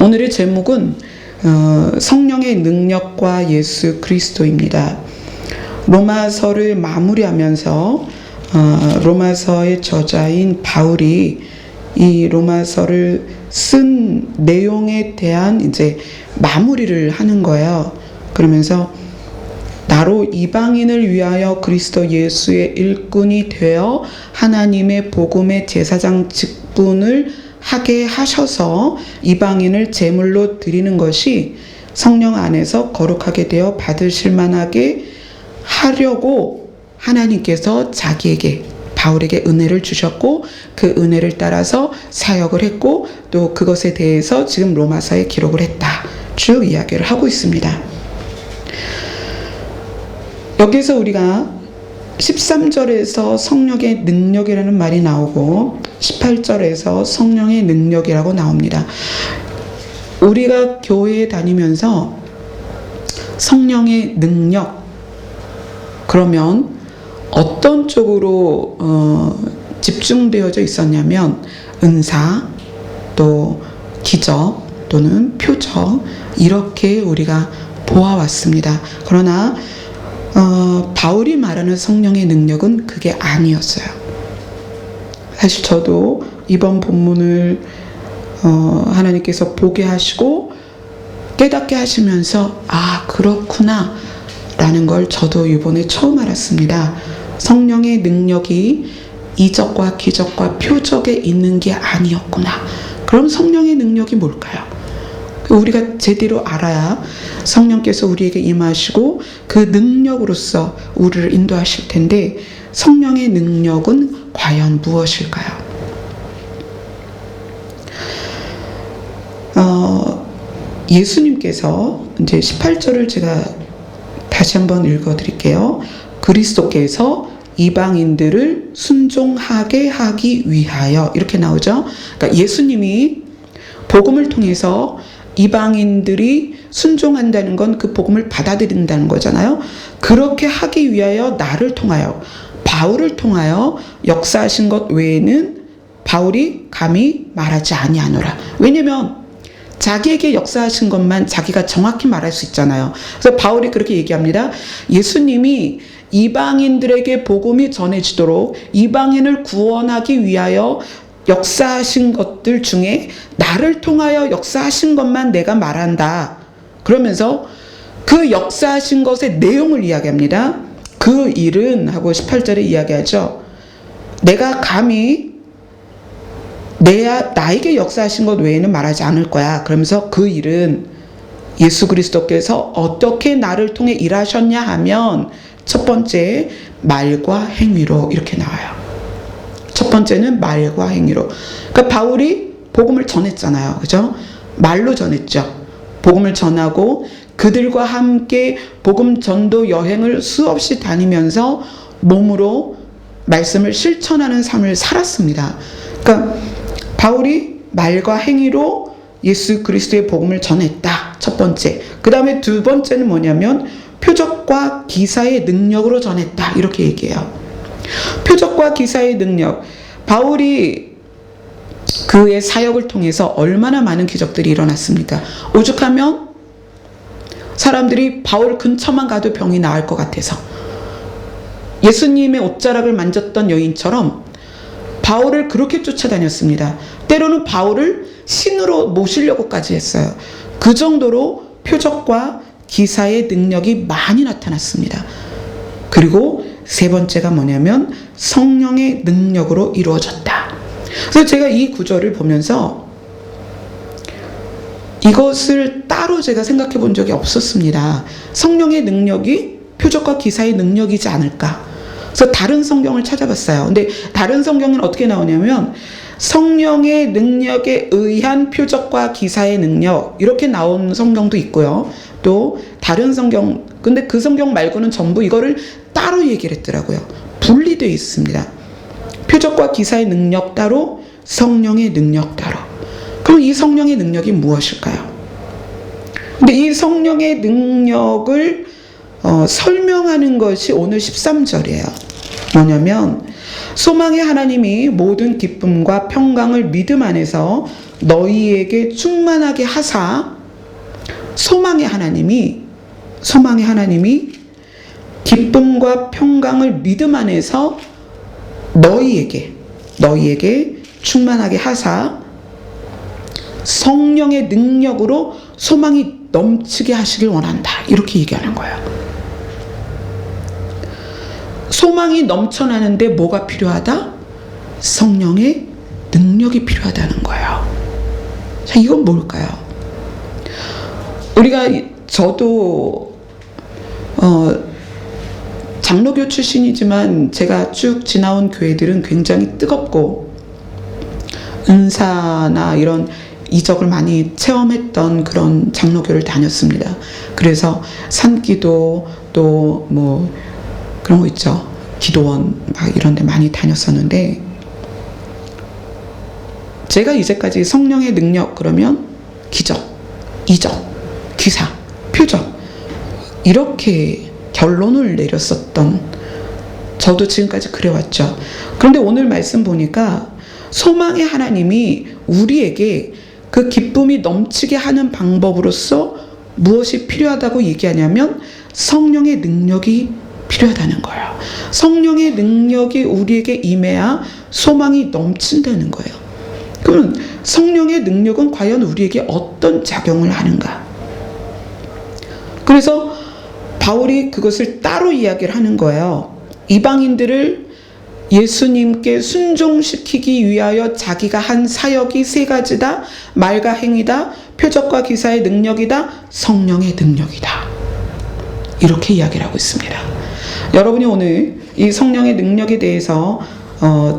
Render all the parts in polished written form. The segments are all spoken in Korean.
오늘의 제목은 성령의 능력과 예수 그리스도입니다. 로마서를 마무리하면서 로마서의 저자인 바울이 이 로마서를 쓴 내용에 대한 이제 마무리를 하는 거예요. 그러면서 나로 이방인을 위하여 그리스도 예수의 일꾼이 되어 하나님의 복음의 제사장 직분을 하게 하셔서 이방인을 제물로 드리는 것이 성령 안에서 거룩하게 되어 받으실 만하게 하려고 하나님께서 자기에게 바울에게 은혜를 주셨고 그 은혜를 따라서 사역을 했고 또 그것에 대해서 지금 로마서에 기록을 했다. 쭉 이야기를 하고 있습니다. 여기서 우리가 13절에서 성령의 능력이라는 말이 나오고 18절에서 성령의 능력이라고 나옵니다. 우리가 교회에 다니면서 성령의 능력, 그러면 어떤 쪽으로 집중되어져 있었냐면 은사, 또 기적 또는 표적, 이렇게 우리가 보아왔습니다. 그러나 바울이 말하는 성령의 능력은 그게 아니었어요. 사실 저도 이번 본문을 하나님께서 보게 하시고 깨닫게 하시면서 그렇구나 라는 걸 저도 이번에 처음 알았습니다. 성령의 능력이 이적과 기적과 표적에 있는 게 아니었구나. 그럼 성령의 능력이 뭘까요? 우리가 제대로 알아야 성령께서 우리에게 임하시고 그 능력으로서 우리를 인도하실 텐데 성령의 능력은 과연 무엇일까요? 예수님께서 이제 18절을 제가 다시 한번 읽어드릴게요. 그리스도께서 이방인들을 순종하게 하기 위하여, 이렇게 나오죠. 그러니까 예수님이 복음을 통해서 이방인들이 순종한다는 건 그 복음을 받아들인다는 거잖아요. 그렇게 하기 위하여 나를 통하여, 바울을 통하여 역사하신 것 외에는 바울이 감히 말하지 아니하노라. 왜냐면 자기에게 역사하신 것만 자기가 정확히 말할 수 있잖아요. 그래서 바울이 그렇게 얘기합니다. 예수님이 이방인들에게 복음이 전해지도록 이방인을 구원하기 위하여 역사하신 것들 중에 나를 통하여 역사하신 것만 내가 말한다. 그러면서 그 역사하신 것의 내용을 이야기합니다. 그 일은 하고 18절에 이야기하죠. 내가 감히 나에게 역사하신 것 외에는 말하지 않을 거야. 그러면서 그 일은 예수 그리스도께서 어떻게 나를 통해 일하셨냐 하면 첫 번째 말과 행위로, 이렇게 나와요. 첫 번째는 말과 행위로. 그러니까 바울이 복음을 전했잖아요. 그죠? 말로 전했죠. 복음을 전하고 그들과 함께 복음 전도 여행을 수없이 다니면서 몸으로 말씀을 실천하는 삶을 살았습니다. 그러니까 바울이 말과 행위로 예수 그리스도의 복음을 전했다. 첫 번째. 그 다음에 두 번째는 뭐냐면 표적과 기사의 능력으로 전했다. 이렇게 얘기해요. 표적과 기사의 능력. 바울이 그의 사역을 통해서 얼마나 많은 기적들이 일어났습니까? 오죽하면 사람들이 바울 근처만 가도 병이 나을 것 같아서 예수님의 옷자락을 만졌던 여인처럼 바울을 그렇게 쫓아다녔습니다. 때로는 바울을 신으로 모시려고까지 했어요. 그 정도로 표적과 기사의 능력이 많이 나타났습니다. 그리고 세 번째가 뭐냐면 성령의 능력으로 이루어졌다. 그래서 제가 이 구절을 보면서 이것을 따로 제가 생각해 본 적이 없었습니다. 성령의 능력이 표적과 기사의 능력이지 않을까. 그래서 다른 성경을 찾아봤어요. 근데 다른 성경은 어떻게 나오냐면 성령의 능력에 의한 표적과 기사의 능력, 이렇게 나온 성경도 있고요. 또 다른 성경, 근데 그 성경 말고는 전부 이거를 따로 얘기를 했더라고요. 분리되어 있습니다. 표적과 기사의 능력 따로, 성령의 능력 따로. 그럼 이 성령의 능력이 무엇일까요? 근데 이 성령의 능력을 설명하는 것이 오늘 13절이에요. 뭐냐면 소망의 하나님이 모든 기쁨과 평강을 믿음 안에서 너희에게 충만하게 하사 소망의 하나님이 기쁨과 평강을 믿음 안에서 너희에게 충만하게 하사 성령의 능력으로 소망이 넘치게 하시길 원한다. 이렇게 얘기하는 거예요. 소망이 넘쳐나는데 뭐가 필요하다? 성령의 능력이 필요하다는 거예요. 자, 이건 뭘까요? 저도 장로교 출신이지만 제가 쭉 지나온 교회들은 굉장히 뜨겁고 은사나 이런 이적을 많이 체험했던 그런 장로교를 다녔습니다. 그래서 산기도 또 뭐 그런 거 있죠. 기도원 막 이런 데 많이 다녔었는데, 제가 이제까지 성령의 능력 그러면 기적, 이적, 기사, 표적 이렇게 결론을 내렸었던, 저도 지금까지 그래왔죠. 그런데 오늘 말씀 보니까 소망의 하나님이 우리에게 그 기쁨이 넘치게 하는 방법으로서 무엇이 필요하다고 얘기하냐면 성령의 능력이 필요하다는 거예요. 성령의 능력이 우리에게 임해야 소망이 넘친다는 거예요. 그러면 성령의 능력은 과연 우리에게 어떤 작용을 하는가? 그래서 바울이 그것을 따로 이야기를 하는 거예요. 이방인들을 예수님께 순종시키기 위하여 자기가 한 사역이 세 가지다. 말과 행위다. 표적과 기사의 능력이다. 성령의 능력이다. 이렇게 이야기를 하고 있습니다. 여러분이 오늘 이 성령의 능력에 대해서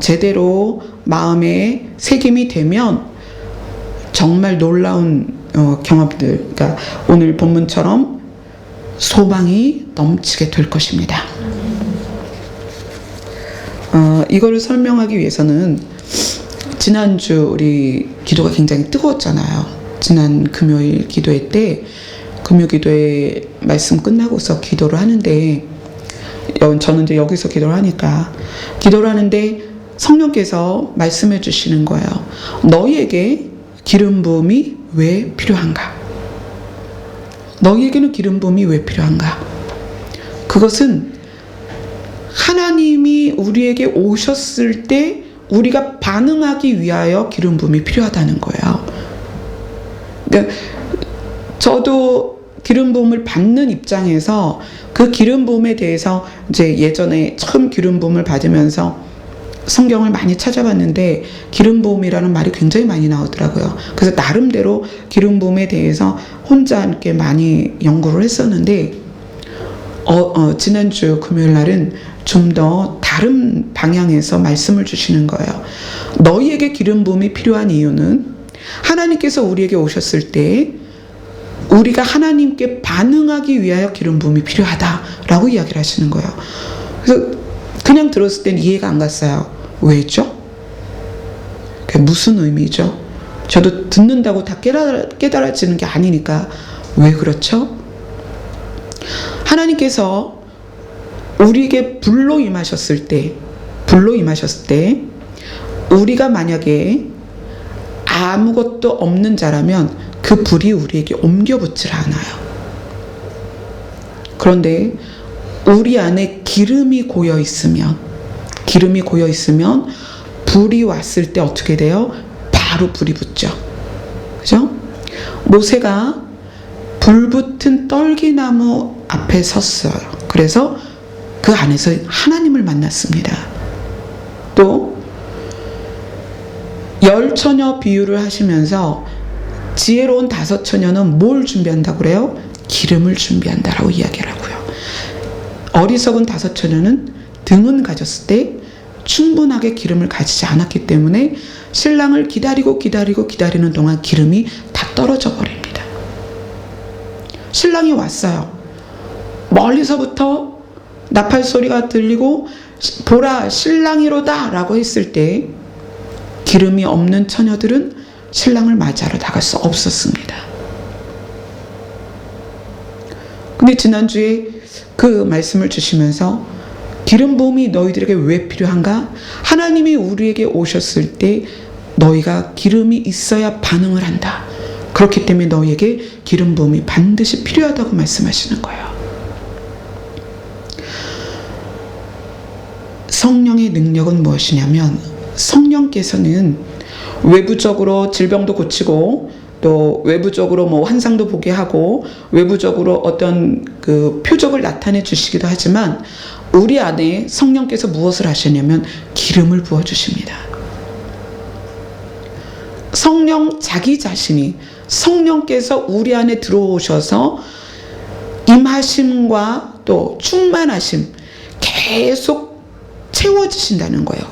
제대로 마음에 새김이 되면 정말 놀라운 경험들, 그러니까 오늘 본문처럼 소망이 넘치게 될 것입니다. 이거를 설명하기 위해서는 지난주 우리 기도가 굉장히 뜨거웠잖아요. 지난 금요일 기도회 때, 금요 기도회 말씀 끝나고서 기도를 하는데, 저는 이제 여기서 기도를 하니까 기도를 하는데 성령께서 말씀해 주시는 거예요. 너희에게 기름 부음이 왜 필요한가? 너희에게는 기름 부음이 왜 필요한가? 그것은 하나님이 우리에게 오셨을 때 우리가 반응하기 위하여 기름 부음이 필요하다는 거예요. 그러니까 저도 기름 부음을 받는 입장에서 그 기름 부음에 대해서 이제 예전에 처음 기름 부음을 받으면서 성경을 많이 찾아봤는데 기름 부음이라는 말이 굉장히 많이 나오더라고요. 그래서 나름대로 기름 부음에 대해서 혼자 이렇게 많이 연구를 했었는데 지난주 금요일 날은 좀 더 다른 방향에서 말씀을 주시는 거예요. 너희에게 기름 부음이 필요한 이유는 하나님께서 우리에게 오셨을 때 우리가 하나님께 반응하기 위하여 기름 부음이 필요하다라고 이야기를 하시는 거예요. 그래서 그냥 들었을 때는 이해가 안 갔어요. 왜죠? 그게 무슨 의미죠? 저도 듣는다고 다 깨달아지는 게 아니니까 왜 그렇죠? 하나님께서 우리에게 불로 임하셨을 때 우리가 만약에 아무것도 없는 자라면 그 불이 우리에게 옮겨 붙질 않아요. 그런데 우리 안에 기름이 고여 있으면 불이 왔을 때 어떻게 돼요? 바로 불이 붙죠. 그죠? 모세가 불붙은 떨기나무 앞에 섰어요. 그래서 그 안에서 하나님을 만났습니다. 또 열처녀 비유를 하시면서 지혜로운 5처녀는 뭘 준비한다고 그래요? 기름을 준비한다라고 이야기를 하고요. 어리석은 5처녀는 등은 가졌을 때 충분하게 기름을 가지지 않았기 때문에 신랑을 기다리는 동안 기름이 다 떨어져 버립니다. 신랑이 왔어요. 멀리서부터 나팔 소리가 들리고 보라 신랑이로다 라고 했을 때 기름이 없는 처녀들은 신랑을 맞이하러 나갈 수 없었습니다. 근데 지난주에 그 말씀을 주시면서 기름 부음이 너희들에게 왜 필요한가? 하나님이 우리에게 오셨을 때 너희가 기름이 있어야 반응을 한다. 그렇기 때문에 너희에게 기름 부음이 반드시 필요하다고 말씀하시는 거예요. 성령의 능력은 무엇이냐면 성령께서는 외부적으로 질병도 고치고 또 외부적으로 뭐 환상도 보게 하고 외부적으로 어떤 그 표적을 나타내 주시기도 하지만 우리 안에 성령께서 무엇을 하시냐면 기름을 부어 주십니다. 성령 자기 자신이 성령께서 우리 안에 들어오셔서 임하심과 또 충만하심 계속 채워지신다는 거예요.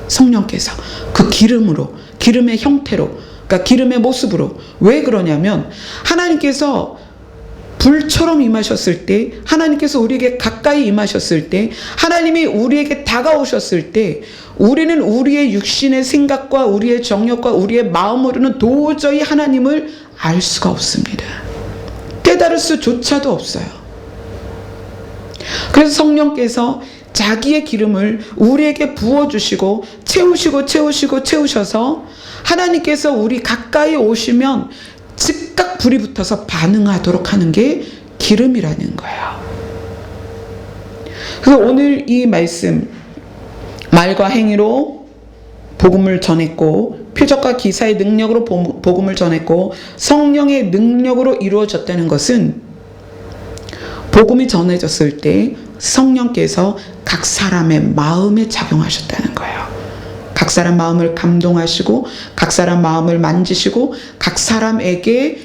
성령께서 그 기름으로, 기름의 형태로, 그러니까 기름의 모습으로. 왜 그러냐면 하나님께서 불처럼 임하셨을 때, 하나님께서 우리에게 가까이 임하셨을 때, 하나님이 우리에게 다가오셨을 때 우리는 우리의 육신의 생각과 우리의 정욕과 우리의 마음으로는 도저히 하나님을 알 수가 없습니다. 깨달을 수조차도 없어요. 그래서 성령께서 자기의 기름을 우리에게 부어주시고 채우셔서 하나님께서 우리 가까이 오시면 즉각 불이 붙어서 반응하도록 하는 게 기름이라는 거예요. 그래서 오늘 이 말씀, 말과 행위로 복음을 전했고 표적과 기사의 능력으로 복음을 전했고 성령의 능력으로 이루어졌다는 것은 복음이 전해졌을 때 성령께서 각 사람의 마음에 작용하셨다는 거예요. 각 사람 마음을 감동하시고 각 사람 마음을 만지시고 각 사람에게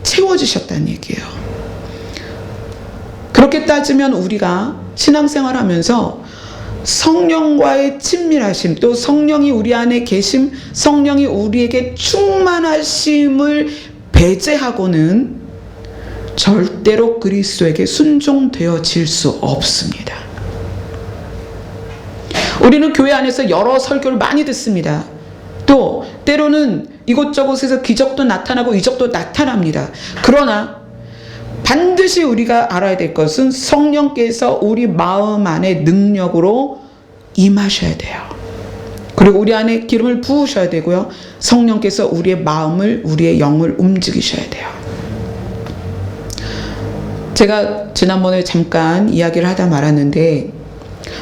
채워지셨다는 얘기예요. 그렇게 따지면 우리가 신앙생활하면서 성령과의 친밀하심, 또 성령이 우리 안에 계심, 성령이 우리에게 충만하심을 배제하고는 절대로 그리스도에게 순종되어질 수 없습니다. 우리는 교회 안에서 여러 설교를 많이 듣습니다. 또 때로는 이곳저곳에서 기적도 나타나고 이적도 나타납니다. 그러나 반드시 우리가 알아야 될 것은 성령께서 우리 마음 안에 능력으로 임하셔야 돼요. 그리고 우리 안에 기름을 부으셔야 되고요. 성령께서 우리의 마음을, 우리의 영을 움직이셔야 돼요. 제가 지난번에 잠깐 이야기를 하다 말았는데,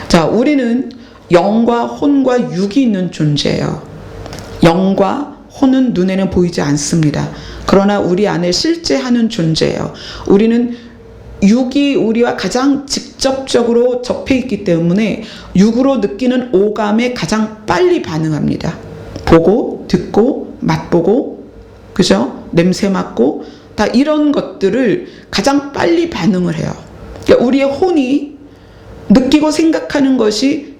자, 우리는 영과 혼과 육이 있는 존재예요. 영과 혼은 눈에는 보이지 않습니다. 그러나 우리 안에 실제 하는 존재예요. 우리는 육이 우리와 가장 직접적으로 접해 있기 때문에 육으로 느끼는 오감에 가장 빨리 반응합니다. 보고, 듣고, 맛보고, 그죠? 냄새 맡고, 다 이런 것들을 가장 빨리 반응을 해요. 그러니까 우리의 혼이 느끼고 생각하는 것이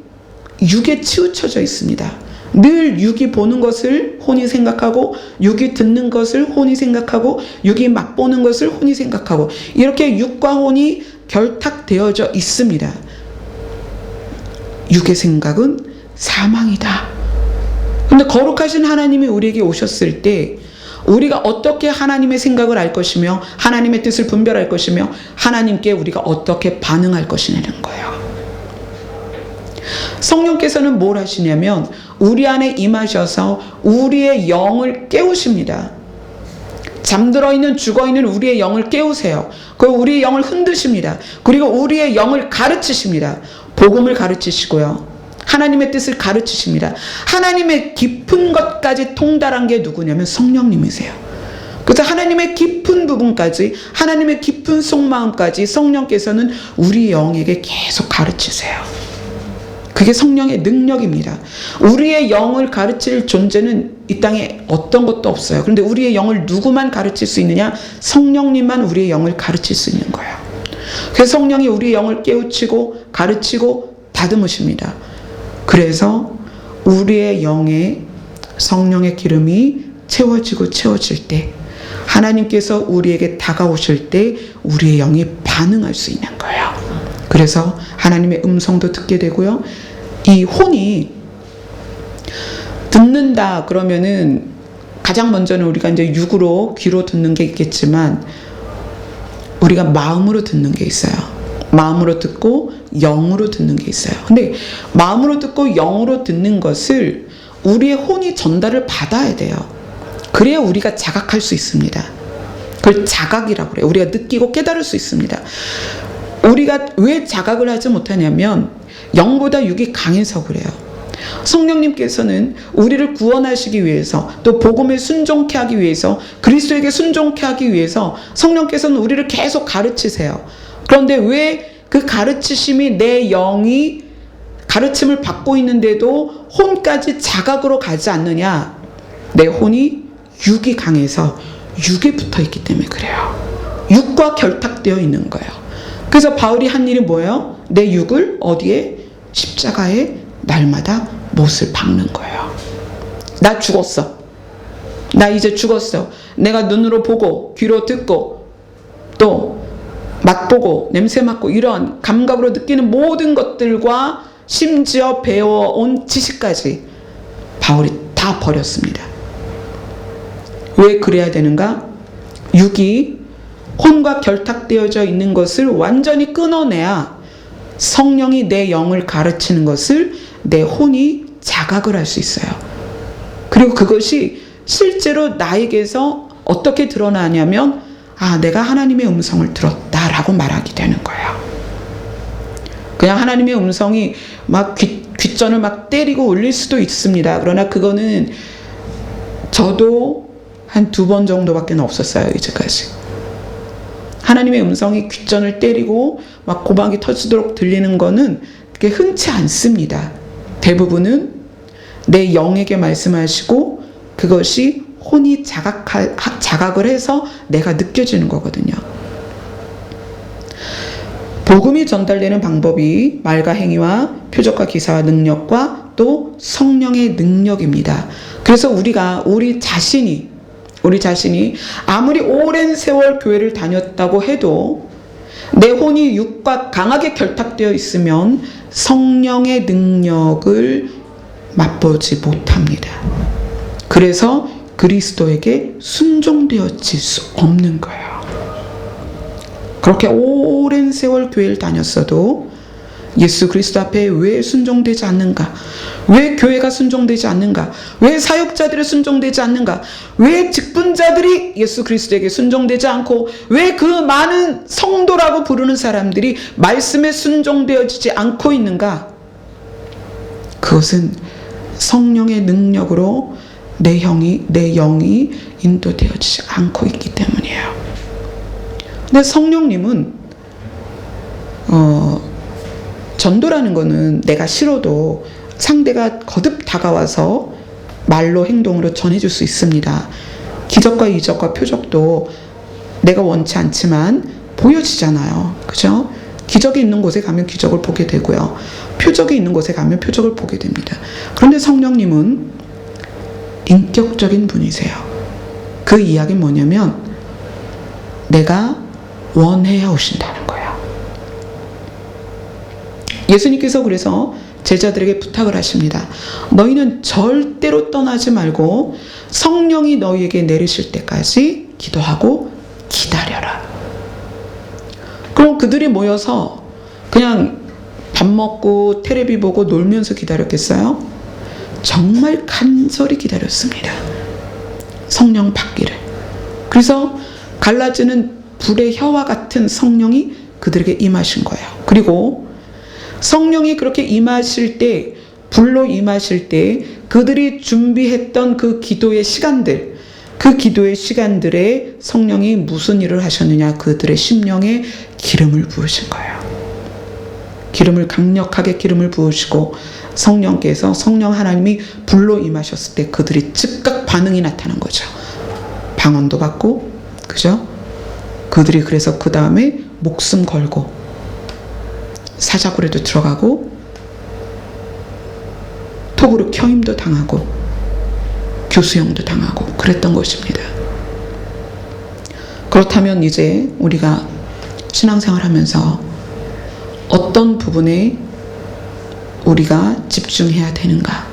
육에 치우쳐져 있습니다. 늘 육이 보는 것을 혼이 생각하고, 육이 듣는 것을 혼이 생각하고, 육이 맛보는 것을 혼이 생각하고, 이렇게 육과 혼이 결탁되어져 있습니다. 육의 생각은 사망이다. 그런데 거룩하신 하나님이 우리에게 오셨을 때 우리가 어떻게 하나님의 생각을 알 것이며 하나님의 뜻을 분별할 것이며 하나님께 우리가 어떻게 반응할 것이냐는 거예요. 성령께서는 뭘 하시냐면 우리 안에 임하셔서 우리의 영을 깨우십니다. 잠들어 있는, 죽어 있는 우리의 영을 깨우세요. 그리고 우리의 영을 흔드십니다. 그리고 우리의 영을 가르치십니다. 복음을 가르치시고요. 하나님의 뜻을 가르치십니다. 하나님의 깊은 것까지 통달한 게 누구냐면 성령님이세요. 그래서 하나님의 깊은 부분까지, 하나님의 깊은 속마음까지 성령께서는 우리 영에게 계속 가르치세요. 그게 성령의 능력입니다. 우리의 영을 가르칠 존재는 이 땅에 어떤 것도 없어요. 그런데 우리의 영을 누구만 가르칠 수 있느냐? 성령님만 우리의 영을 가르칠 수 있는 거예요. 그래서 성령이 우리의 영을 깨우치고 가르치고 다듬으십니다. 그래서 우리의 영에 성령의 기름이 채워질 때, 하나님께서 우리에게 다가오실 때 우리의 영이 반응할 수 있는 거예요. 그래서 하나님의 음성도 듣게 되고요. 이 혼이 듣는다 그러면은 가장 먼저는 우리가 이제 육으로, 귀로 듣는 게 있겠지만 우리가 마음으로 듣는 게 있어요. 마음으로 듣고 영으로 듣는 게 있어요. 근데 마음으로 듣고 영으로 듣는 것을 우리의 혼이 전달을 받아야 돼요. 그래야 우리가 자각할 수 있습니다. 그걸 자각이라고 그래요. 우리가 느끼고 깨달을 수 있습니다. 우리가 왜 자각을 하지 못하냐면 영보다 육이 강해서 그래요. 성령님께서는 우리를 구원하시기 위해서, 또 복음에 순종케 하기 위해서, 그리스도에게 순종케 하기 위해서 성령께서는 우리를 계속 가르치세요. 그런데 왜 그 가르치심이 내 영이 가르침을 받고 있는데도 혼까지 자각으로 가지 않느냐? 내 혼이 육이 강해서 육에 붙어 있기 때문에 그래요. 육과 결탁되어 있는 거예요. 그래서 바울이 한 일이 뭐예요? 내 육을 어디에? 십자가에 날마다 못을 박는 거예요. 나 죽었어. 나 이제 죽었어. 내가 눈으로 보고 귀로 듣고 또 맛보고 냄새 맡고 이런 감각으로 느끼는 모든 것들과 심지어 배워온 지식까지 바울이 다 버렸습니다. 왜 그래야 되는가? 육이 혼과 결탁되어져 있는 것을 완전히 끊어내야 성령이 내 영을 가르치는 것을 내 혼이 자각을 할 수 있어요. 그리고 그것이 실제로 나에게서 어떻게 드러나냐면 내가 하나님의 음성을 들었다라고 말하게 되는 거예요. 그냥 하나님의 음성이 막 귓전을 막 때리고 울릴 수도 있습니다. 그러나 그거는 저도 한 2번 정도밖에 없었어요. 이제까지. 하나님의 음성이 귓전을 때리고 막 고막이 터지도록 들리는 거는 그게 흔치 않습니다. 대부분은 내 영에게 말씀하시고 그것이 혼이 자각을 해서 내가 느껴지는 거거든요. 복음이 전달되는 방법이 말과 행위와 표적과 기사와 능력과 또 성령의 능력입니다. 그래서 우리 자신이 아무리 오랜 세월 교회를 다녔다고 해도 내 혼이 육과 강하게 결탁되어 있으면 성령의 능력을 맛보지 못합니다. 그래서 그리스도에게 순종되어질 수 없는 거예요. 그렇게 오랜 세월 교회를 다녔어도 예수 그리스도 앞에 왜 순종되지 않는가? 왜 교회가 순종되지 않는가? 왜 사역자들이 순종되지 않는가? 왜 직분자들이 예수 그리스도에게 순종되지 않고 왜 그 많은 성도라고 부르는 사람들이 말씀에 순종되어지지 않고 있는가? 그것은 성령의 능력으로 내 영이 인도되어지지 않고 있기 때문이에요. 근데 성령님은 전도라는 거는 내가 싫어도 상대가 거듭 다가와서 말로 행동으로 전해줄 수 있습니다. 기적과 이적과 표적도 내가 원치 않지만 보여지잖아요. 그죠? 기적이 있는 곳에 가면 기적을 보게 되고요. 표적이 있는 곳에 가면 표적을 보게 됩니다. 그런데 성령님은 인격적인 분이세요. 그 이야기는 뭐냐면 내가 원해야 오신다는 거예요. 예수님께서 그래서 제자들에게 부탁을 하십니다. 너희는 절대로 떠나지 말고 성령이 너희에게 내리실 때까지 기도하고 기다려라. 그럼 그들이 모여서 그냥 밥 먹고 테레비 보고 놀면서 기다렸겠어요? 정말 간절히 기다렸습니다. 성령 받기를. 그래서 갈라지는 불의 혀와 같은 성령이 그들에게 임하신 거예요. 그리고 성령이 그렇게 임하실 때, 불로 임하실 때 그들이 준비했던 그 기도의 시간들, 그 기도의 시간들에 성령이 무슨 일을 하셨느냐? 그들의 심령에 기름을 부으신 거예요. 강력하게 기름을 부으시고 성령 하나님이 불로 임하셨을 때 그들이 즉각 반응이 나타난 거죠. 방언도 받고, 그죠? 그들이 그래서 그 다음에 목숨 걸고 사자굴에도 들어가고 톡으로 켜임도 당하고 교수형도 당하고 그랬던 것입니다. 그렇다면 이제 우리가 신앙생활 하면서 어떤 부분에 우리가 집중해야 되는가?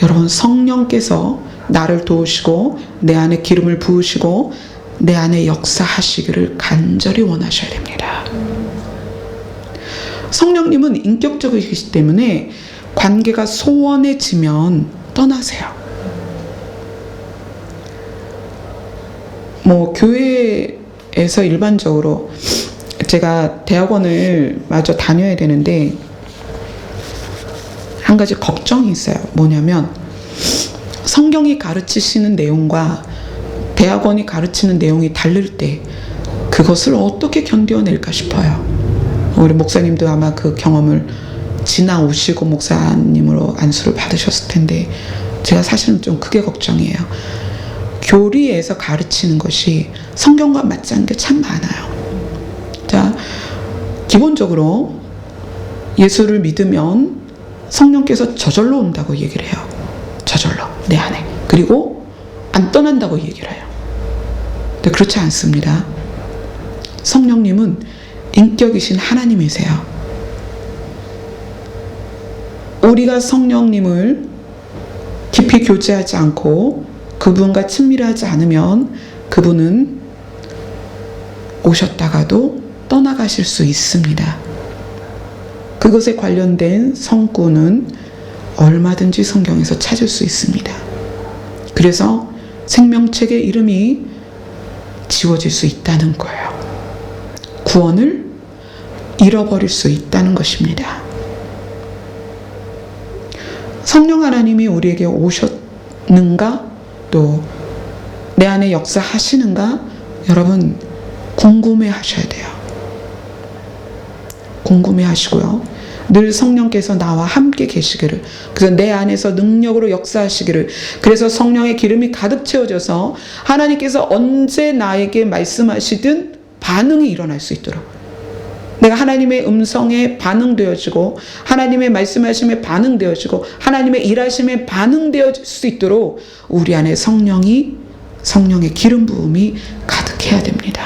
여러분, 성령께서 나를 도우시고 내 안에 기름을 부으시고 내 안에 역사하시기를 간절히 원하셔야 됩니다. 성령님은 인격적이시기 때문에 관계가 소원해지면 떠나세요. 교회에서 일반적으로 제가 대학원을 마저 다녀야 되는데 한 가지 걱정이 있어요. 뭐냐면 성경이 가르치시는 내용과 대학원이 가르치는 내용이 다를 때 그것을 어떻게 견뎌낼까 싶어요. 우리 목사님도 아마 그 경험을 지나오시고 목사님으로 안수를 받으셨을 텐데 제가 사실은 좀 그게 걱정이에요. 교리에서 가르치는 것이 성경과 맞지 않는 게 참 많아요. 자, 기본적으로 예수를 믿으면 성령께서 저절로 온다고 얘기를 해요. 저절로 내 안에. 그리고 안 떠난다고 얘기를 해요. 근데 그렇지 않습니다. 성령님은 인격이신 하나님이세요. 우리가 성령님을 깊이 교제하지 않고 그분과 친밀하지 않으면 그분은 오셨다가도 떠나가실 수 있습니다. 그것에 관련된 성구는 얼마든지 성경에서 찾을 수 있습니다. 그래서 생명책의 이름이 지워질 수 있다는 거예요. 구원을 잃어버릴 수 있다는 것입니다. 성령 하나님이 우리에게 오셨는가? 또 내 안에 역사하시는가? 여러분 궁금해 하셔야 돼요. 궁금해 하시고요. 늘 성령께서 나와 함께 계시기를, 그래서 내 안에서 능력으로 역사하시기를, 그래서 성령의 기름이 가득 채워져서 하나님께서 언제 나에게 말씀하시든 반응이 일어날 수 있도록, 내가 하나님의 음성에 반응되어지고 하나님의 말씀하심에 반응되어지고 하나님의 일하심에 반응되어질 수 있도록 우리 안에 성령의 기름 부음이 가득해야 됩니다.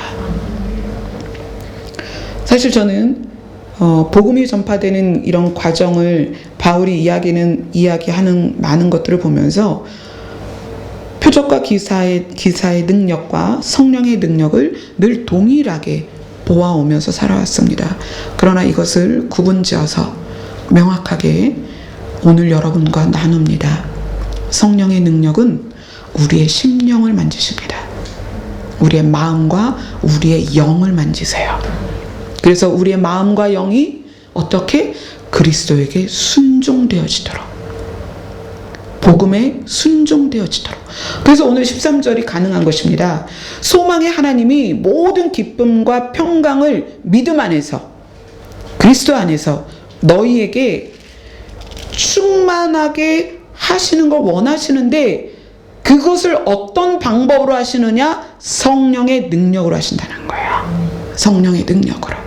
사실 저는 복음이 전파되는 이런 과정을 바울이 이야기하는 많은 것들을 보면서 표적과 기사의 능력과 성령의 능력을 늘 동일하게 보아오면서 살아왔습니다. 그러나 이것을 구분지어서 명확하게 오늘 여러분과 나눕니다. 성령의 능력은 우리의 심령을 만지십니다. 우리의 마음과 우리의 영을 만지세요. 그래서 우리의 마음과 영이 어떻게 그리스도에게 순종되어지도록, 복음에 순종되어지도록. 그래서 오늘 13절이 가능한 것입니다. 소망의 하나님이 모든 기쁨과 평강을 믿음 안에서, 그리스도 안에서 너희에게 충만하게 하시는 걸 원하시는데 그것을 어떤 방법으로 하시느냐? 성령의 능력으로 하신다는 거예요. 성령의 능력으로.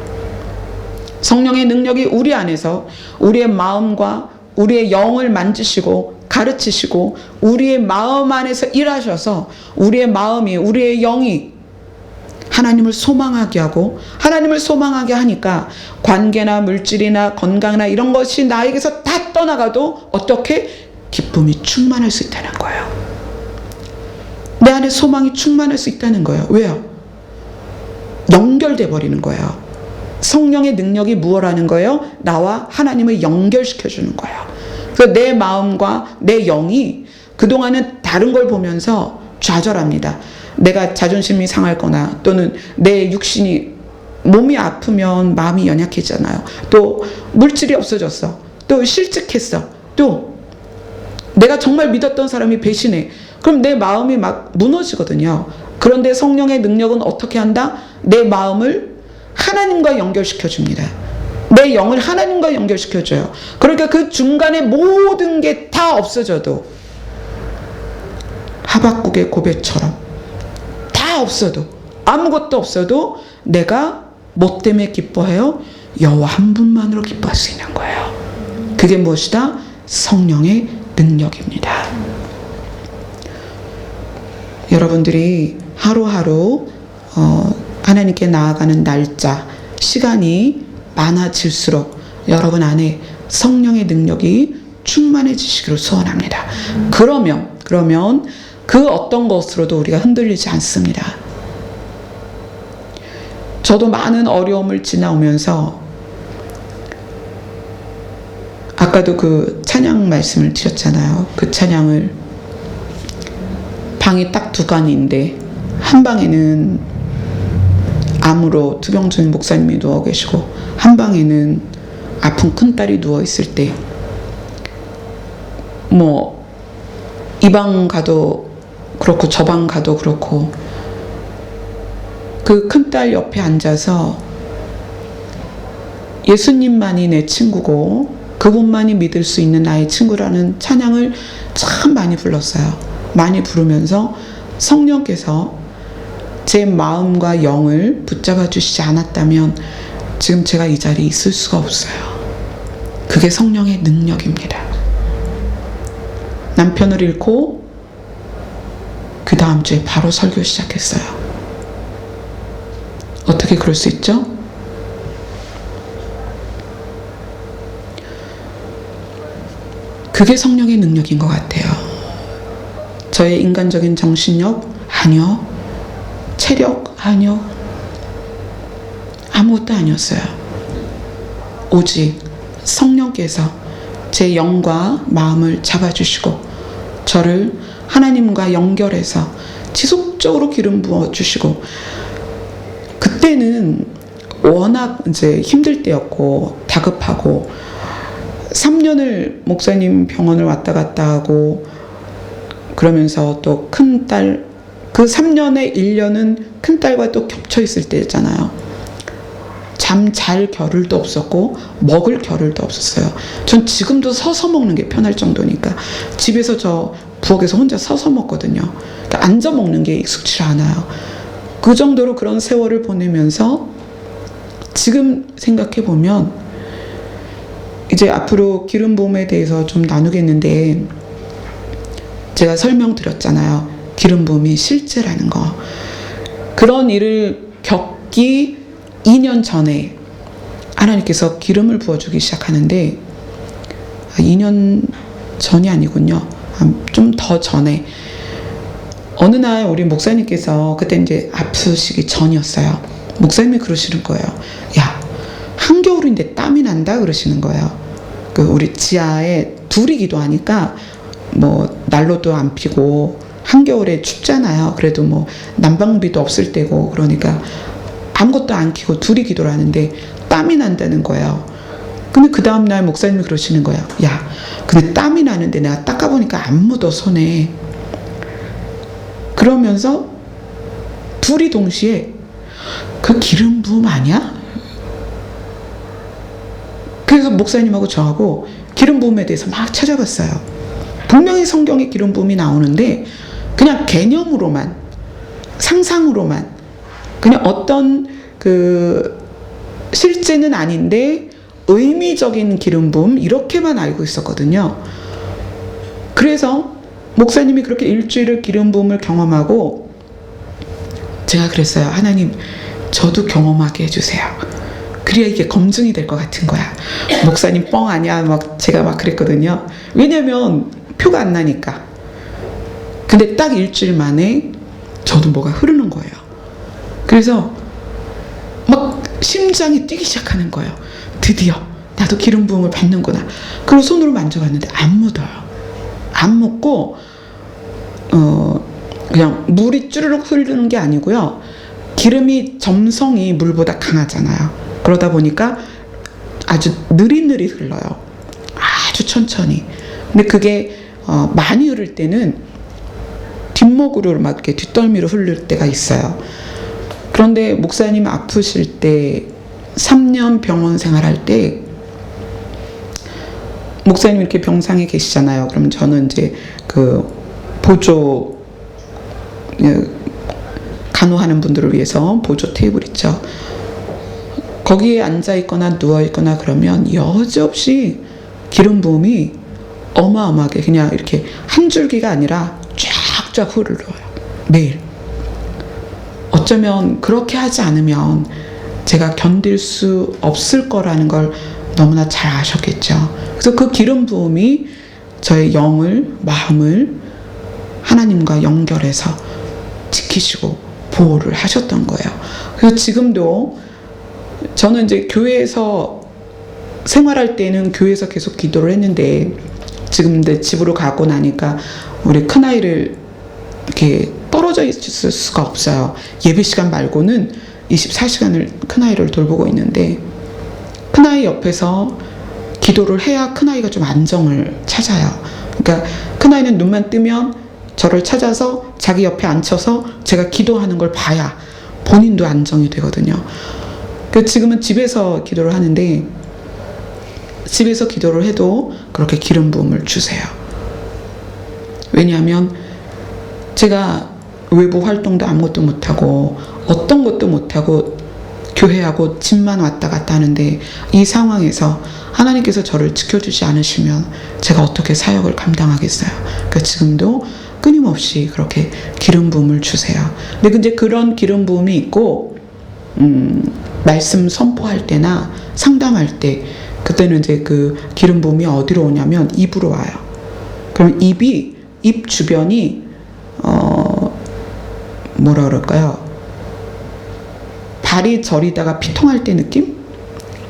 성령의 능력이 우리 안에서 우리의 마음과 우리의 영을 만지시고 가르치시고 우리의 마음 안에서 일하셔서 우리의 마음이, 우리의 영이 하나님을 소망하게 하고, 하나님을 소망하게 하니까 관계나 물질이나 건강이나 이런 것이 나에게서 다 떠나가도 어떻게? 기쁨이 충만할 수 있다는 거예요. 내 안에 소망이 충만할 수 있다는 거예요. 왜요? 연결돼 버리는 거예요. 성령의 능력이 무엇하는 거예요? 나와 하나님을 연결시켜주는 거예요. 그래서 내 마음과 내 영이 그동안은 다른 걸 보면서 좌절합니다. 내가 자존심이 상할 거나 또는 내 육신이, 몸이 아프면 마음이 연약해지잖아요. 또 물질이 없어졌어. 또 실직했어. 또 내가 정말 믿었던 사람이 배신해. 그럼 내 마음이 막 무너지거든요. 그런데 성령의 능력은 어떻게 한다? 내 마음을 하나님과 연결시켜줍니다. 내 영을 하나님과 연결시켜줘요. 그러니까 그 중간에 모든 게 다 없어져도, 하박국의 고백처럼 다 없어도, 아무것도 없어도 내가 뭐 때문에 기뻐해요? 여호와 한 분만으로 기뻐할 수 있는 거예요. 그게 무엇이다? 성령의 능력입니다. 여러분들이 하루하루 하나님께 나아가는 날짜, 시간이 많아질수록 여러분 안에 성령의 능력이 충만해지시기를 소원합니다. 그러면 그 어떤 것으로도 우리가 흔들리지 않습니다. 저도 많은 어려움을 지나오면서 아까도 그 찬양 말씀을 드렸잖아요. 그 찬양을 방이 딱 두 간인데 한 방에는 암으로 투병 중인 목사님이 누워 계시고 한 방에는 아픈 큰딸이 누워 있을 때 뭐 이 방 가도 그렇고 저 방 가도 그렇고 그 큰딸 옆에 앉아서 예수님만이 내 친구고 그분만이 믿을 수 있는 나의 친구라는 찬양을 참 많이 불렀어요. 많이 부르면서 성령께서 제 마음과 영을 붙잡아 주시지 않았다면 지금 제가 이 자리에 있을 수가 없어요. 그게 성령의 능력입니다. 남편을 잃고 그 다음 주에 바로 설교 시작했어요. 어떻게 그럴 수 있죠? 그게 성령의 능력인 것 같아요. 저의 인간적인 정신력? 아니요. 체력? 아니요. 아무것도 아니었어요. 오직 성령께서 제 영과 마음을 잡아주시고 저를 하나님과 연결해서 지속적으로 기름 부어주시고 그때는 워낙 이제 힘들 때였고 다급하고 3년을 목사님 병원을 왔다 갔다 하고 그러면서 또 큰딸 그 3년에 1년은 큰딸과 또 겹쳐 있을 때였잖아요. 잠 잘 겨를도 없었고 먹을 겨를도 없었어요. 전 지금도 서서 먹는 게 편할 정도니까 집에서 저 부엌에서 혼자 서서 먹거든요. 그러니까 앉아 먹는 게 익숙치 않아요. 그 정도로 그런 세월을 보내면서 지금 생각해 보면 이제 앞으로 기름 부음에 대해서 좀 나누겠는데 제가 설명드렸잖아요. 기름 부음이 실제라는 거. 그런 일을 겪기 2년 전에 하나님께서 기름을 부어주기 시작하는데 2년 전이 아니군요. 좀 더 전에 어느 날 우리 목사님께서 그때 이제 아프시기 전이었어요. 목사님이 그러시는 거예요. 야, 한겨울인데 땀이 난다 그러시는 거예요. 그 우리 지하에 둘이 기도하니까 뭐 난로도 안 피고 한겨울에 춥잖아요. 그래도 뭐 난방비도 없을 때고 그러니까 아무것도 안 켜고 둘이 기도를 하는데 땀이 난다는 거예요. 근데 그 다음날 목사님이 그러시는 거예요. 야, 근데 땀이 나는데 내가 닦아보니까 안 묻어 손에. 그러면서 둘이 동시에 그 기름 부음 아니야? 그래서 목사님하고 저하고 기름 부음에 대해서 막 찾아봤어요. 분명히 성경에 기름 부음이 나오는데 그냥 개념으로만 상상으로만 그냥 어떤 그 실제는 아닌데 의미적인 기름 부음 이렇게만 알고 있었거든요. 그래서 목사님이 그렇게 일주일을 기름 부음을 경험하고 제가 그랬어요. 하나님, 저도 경험하게 해주세요. 그래야 이게 검증이 될 것 같은 거야. 목사님 뻥 아니야? 막 제가 막 그랬거든요. 왜냐면 표가 안 나니까. 근데 딱 일주일 만에 저도 뭐가 흐르는 거예요. 그래서 막 심장이 뛰기 시작하는 거예요. 드디어 나도 기름 부음을 받는구나. 그리고 손으로 만져봤는데 안 묻어요. 안 묻고 그냥 물이 쭈르륵 흐르는 게 아니고요. 기름이 점성이 물보다 강하잖아요. 그러다 보니까 아주 느릿느릿 흘러요. 아주 천천히. 근데 그게 많이 흐를 때는 뒷목으로 막 이렇게 뒷덜미로 흐를 때가 있어요. 그런데 목사님 아프실 때 3년 병원 생활할 때 목사님 이렇게 병상에 계시잖아요. 그럼 저는 이제 그 보조 간호하는 분들을 위해서 보조 테이블 있죠. 거기에 앉아 있거나 누워 있거나 그러면 여지없이 기름 부음이 어마어마하게 그냥 이렇게 한 줄기가 아니라 쫙쫙 흐르러요. 매일. 어쩌면 그렇게 하지 않으면 제가 견딜 수 없을 거라는 걸 너무나 잘 아셨겠죠. 그래서 그 기름 부음이 저의 영을, 마음을 하나님과 연결해서 지키시고 보호를 하셨던 거예요. 그래서 지금도 저는 이제 교회에서 생활할 때는 교회에서 계속 기도를 했는데 지금 근데 집으로 가고 나니까 우리 큰아이를 이렇게 떨어져 있을 수가 없어요. 예배 시간 말고는 24시간을 큰아이를 돌보고 있는데 큰아이 옆에서 기도를 해야 큰아이가 좀 안정을 찾아요. 그러니까 큰아이는 눈만 뜨면 저를 찾아서 자기 옆에 앉혀서 제가 기도하는 걸 봐야 본인도 안정이 되거든요. 지금은 집에서 기도를 하는데 집에서 기도를 해도 그렇게 기름 부음을 주세요. 왜냐하면 제가 외부 활동도 아무것도 못하고 어떤 것도 못하고 교회하고 집만 왔다 갔다 하는데 이 상황에서 하나님께서 저를 지켜주지 않으시면 제가 어떻게 사역을 감당하겠어요. 그러니까 지금도 끊임없이 그렇게 기름 부음을 주세요. 근데 그런 기름 부음이 있고 말씀 선포할 때나 상담할 때 그때는 이제 그 기름 부음이 어디로 오냐면 입으로 와요. 그럼 입 주변이 뭐라 그럴까요? 발이 저리다가 피통할 때 느낌?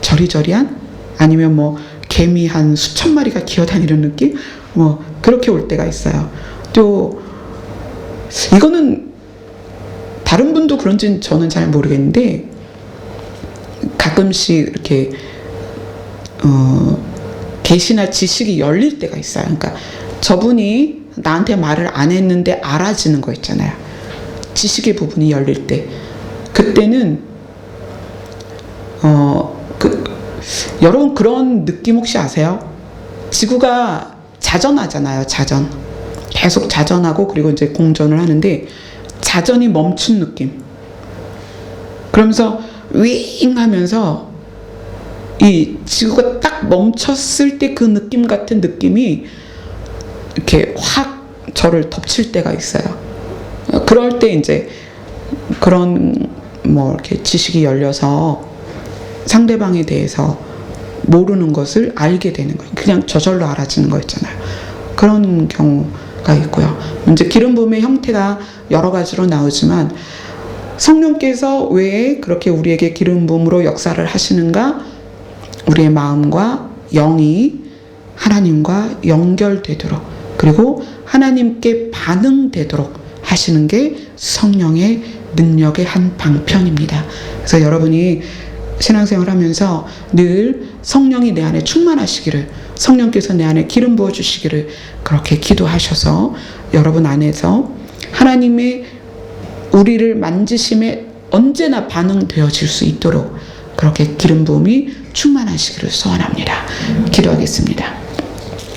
저리저리한? 아니면 뭐 개미 한 수천 마리가 기어다니는 느낌? 뭐 그렇게 올 때가 있어요. 또 이거는 다른 분도 그런지는 저는 잘 모르겠는데 가끔씩 이렇게 계시나 지식이 열릴 때가 있어요. 그러니까 저분이 나한테 말을 안 했는데 알아지는 거 있잖아요. 지식의 부분이 열릴 때 그때는 여러분 그런 느낌 혹시 아세요? 지구가 자전하잖아요. 자전 계속 자전하고 그리고 이제 공전을 하는데 자전이 멈춘 느낌. 그러면서 윙 하면서 이 지구가 딱 멈췄을 때 그 느낌 같은 느낌이 이렇게 확 저를 덮칠 때가 있어요. 그럴 때 이제 그런 뭐 이렇게 지식이 열려서 상대방에 대해서 모르는 것을 알게 되는 거예요. 그냥 저절로 알아지는 거 있잖아요. 그런 경우가 있고요. 이제 기름 부음의 형태가 여러 가지로 나오지만 성령께서 왜 그렇게 우리에게 기름 부음으로 역사를 하시는가? 우리의 마음과 영이 하나님과 연결되도록 그리고 하나님께 반응되도록 하시는 게 성령의 능력의 한 방편입니다. 그래서 여러분이 신앙생활 하면서 늘 성령이 내 안에 충만하시기를, 성령께서 내 안에 기름 부어주시기를 그렇게 기도하셔서 여러분 안에서 하나님의 우리를 만지심에 언제나 반응되어질 수 있도록 그렇게 기름 부음이 충만하시기를 소원합니다. 기도하겠습니다.